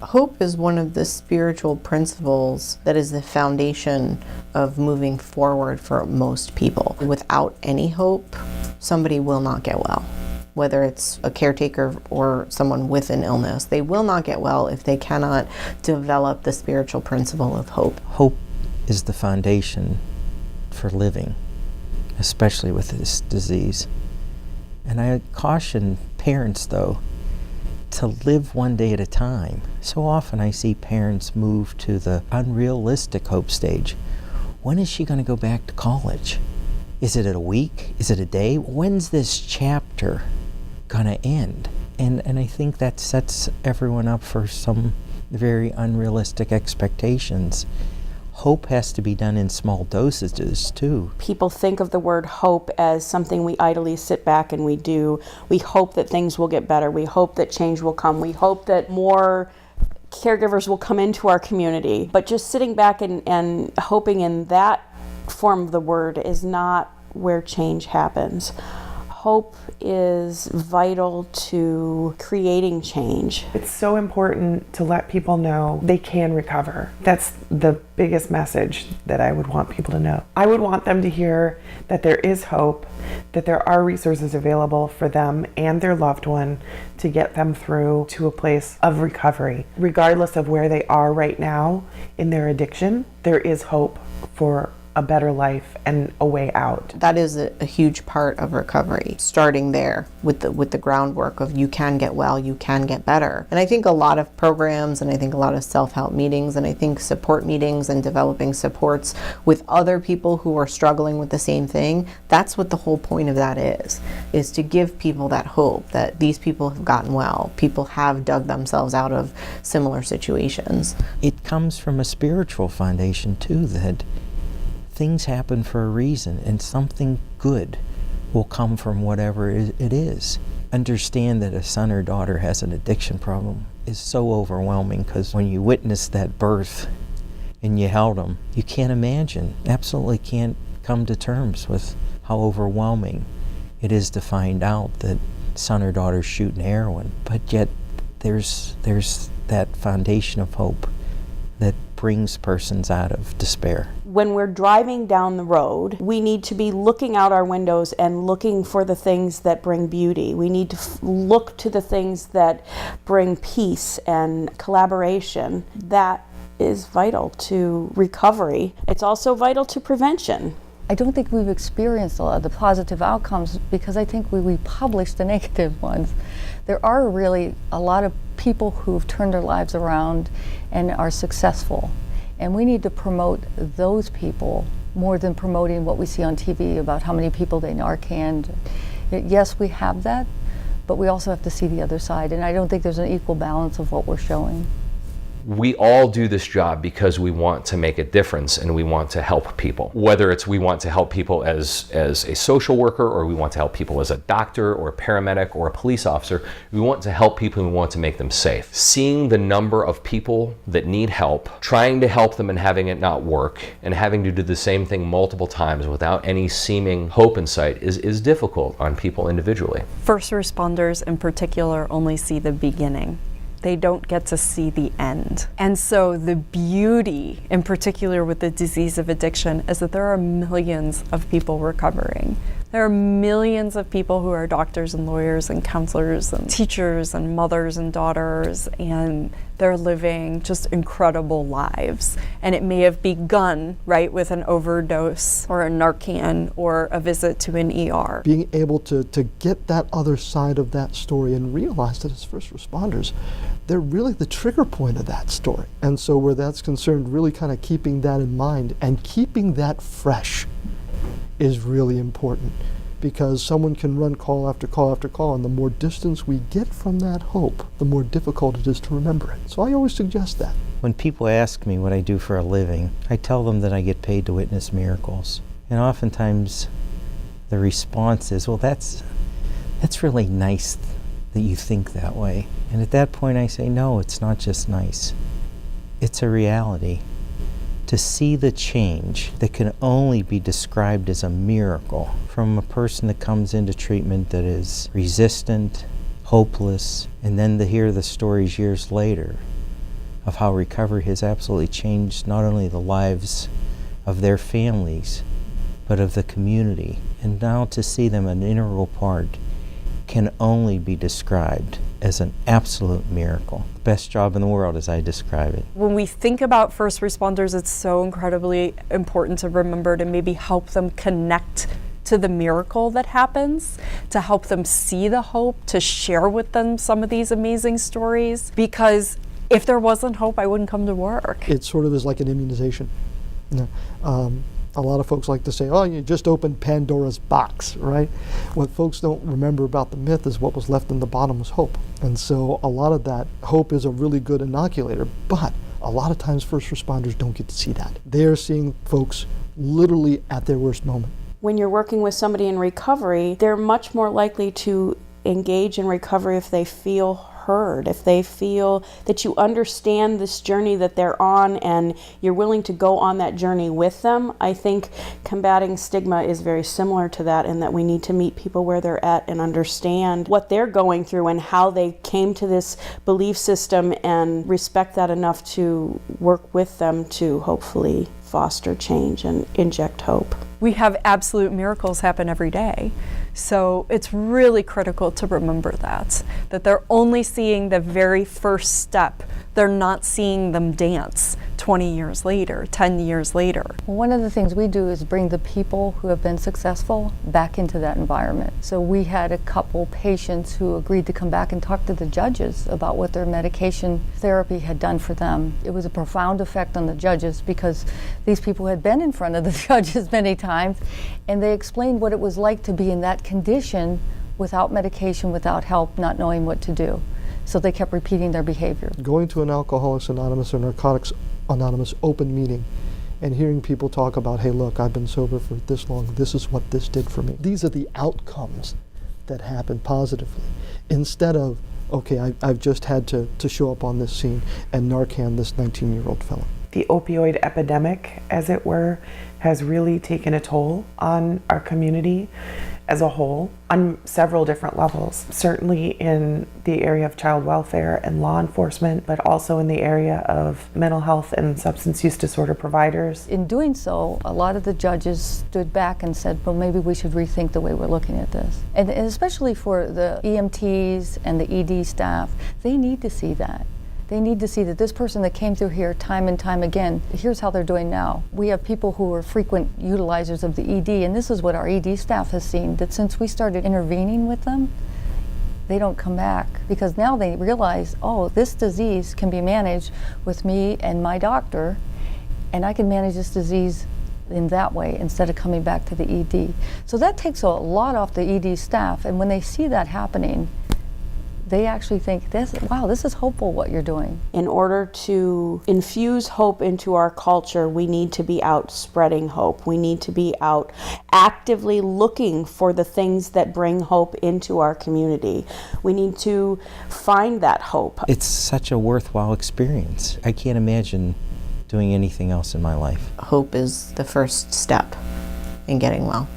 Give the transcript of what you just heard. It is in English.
Hope is one of the spiritual principles that is the foundation of moving forward for most people. Without any hope, somebody will not get well. Whether it's a caretaker or someone with an illness, they will not get well if they cannot develop the spiritual principle of hope. Hope is the foundation for living, especially with this disease. And I caution parents, though, to live one day at a time. So often I see parents move to the unrealistic hope stage. When is she going to go back to college? Is it a week? Is it a day? When's this chapter going to end? And I think that sets everyone up for some very unrealistic expectations. Hope has to be done in small dosages, too. People think of the word hope as something we idly sit back and we do. We hope that things will get better. We hope that change will come. We hope that more caregivers will come into our community. But just sitting back and hoping in that form of the word is not where change happens. Hope is vital to creating change. It's so important to let people know they can recover. That's the biggest message that I would want people to know. I would want them to hear that there is hope, that there are resources available for them and their loved one to get them through to a place of recovery. Regardless of where they are right now in their addiction, there is hope for a better life and a way out. That is a huge part of recovery, starting there with the groundwork of you can get well, you can get better. And I think a lot of programs, and I think a lot of self-help meetings, and I think support meetings and developing supports with other people who are struggling with the same thing, that's what the whole point of that is to give people that hope that these people have gotten well, people have dug themselves out of similar situations. It comes from a spiritual foundation, too, that things happen for a reason, and something good will come from whatever it is. Understand that a son or daughter has an addiction problem is so overwhelming, because when you witness that birth and you held them, you can't imagine, absolutely can't come to terms with how overwhelming it is to find out that son or daughter's shooting heroin. But yet there's that foundation of hope that brings persons out of despair. When we're driving down the road, we need to be looking out our windows and looking for the things that bring beauty. We need to look to the things that bring peace and collaboration. That is vital to recovery. It's also vital to prevention. I don't think we've experienced a lot of the positive outcomes because I think we publish the negative ones. There are really a lot of people who've turned their lives around and are successful. And we need to promote those people more than promoting what we see on TV about how many people they Narcaned. Yes, we have that, but we also have to see the other side. And I don't think there's an equal balance of what we're showing. We all do this job because we want to make a difference and we want to help people. Whether it's we want to help people as a social worker, or we want to help people as a doctor or a paramedic or a police officer, we want to help people and we want to make them safe. Seeing the number of people that need help, trying to help them and having it not work, and having to do the same thing multiple times without any seeming hope in sight is difficult on people individually. First responders in particular only see the beginning. They don't get to see the end. And so the beauty, in particular with the disease of addiction, is that there are millions of people recovering. There are millions of people who are doctors and lawyers and counselors and teachers and mothers and daughters, and they're living just incredible lives. And it may have begun, right, with an overdose or a Narcan or a visit to an ER. Being able to get that other side of that story and realize that as first responders, they're really the trigger point of that story. And so where that's concerned, really kind of keeping that in mind and keeping that fresh is really important, because someone can run call after call after call, and the more distance we get from that hope, the more difficult it is to remember it. So I always suggest that. When people ask me what I do for a living, I tell them that I get paid to witness miracles. And oftentimes the response is, well, that's really nice that you think that way. And at that point I say, no, it's not just nice. It's a reality. To see the change that can only be described as a miracle from a person that comes into treatment that is resistant, hopeless, and then to hear the stories years later of how recovery has absolutely changed not only the lives of their families, but of the community. And now to see them an integral part can only be described as an absolute miracle. The best job in the world, as I describe it. When we think about first responders, it's so incredibly important to remember to maybe help them connect to the miracle that happens, to help them see the hope, to share with them some of these amazing stories. Because if there wasn't hope, I wouldn't come to work. It sort of is like an immunization. You know, a lot of folks like to say, oh, you just opened Pandora's box, right? What folks don't remember about the myth is what was left in the bottom was hope. And so a lot of that hope is a really good inoculator, but a lot of times first responders don't get to see that. They're seeing folks literally at their worst moment. When you're working with somebody in recovery, they're much more likely to engage in recovery if they feel heard, if they feel that you understand this journey that they're on and you're willing to go on that journey with them. I think combating stigma is very similar to that, in that we need to meet people where they're at and understand what they're going through and how they came to this belief system, and respect that enough to work with them to hopefully foster change and inject hope. We have absolute miracles happen every day. So it's really critical to remember that they're only seeing the very first step. They're not seeing them dance 20 years later, 10 years later. One of the things we do is bring the people who have been successful back into that environment. So we had a couple patients who agreed to come back and talk to the judges about what their medication therapy had done for them. It was a profound effect on the judges because these people had been in front of the judges many times, and they explained what it was like to be in that condition without medication, without help, not knowing what to do. So they kept repeating their behavior. Going to an Alcoholics Anonymous or Narcotics Anonymous open meeting and hearing people talk about, hey, look, I've been sober for this long, this is what this did for me. These are the outcomes that happen positively. Instead of, okay, I've just had to show up on this scene and Narcan this 19-year-old fellow. The opioid epidemic, as it were, has really taken a toll on our community as a whole on several different levels. Certainly in the area of child welfare and law enforcement, but also in the area of mental health and substance use disorder providers. In doing so, a lot of the judges stood back and said, well, maybe we should rethink the way we're looking at this. And especially for the EMTs and the ED staff, they need to see that. They need to see that this person that came through here time and time again, here's how they're doing now. We have people who are frequent utilizers of the ED, and this is what our ED staff has seen, that since we started intervening with them, they don't come back, because now they realize, oh, this disease can be managed with me and my doctor, and I can manage this disease in that way instead of coming back to the ED. So that takes a lot off the ED staff, and when they see that happening, they actually think, wow, this is hopeful what you're doing. In order to infuse hope into our culture, we need to be out spreading hope. We need to be out actively looking for the things that bring hope into our community. We need to find that hope. It's such a worthwhile experience. I can't imagine doing anything else in my life. Hope is the first step in getting well.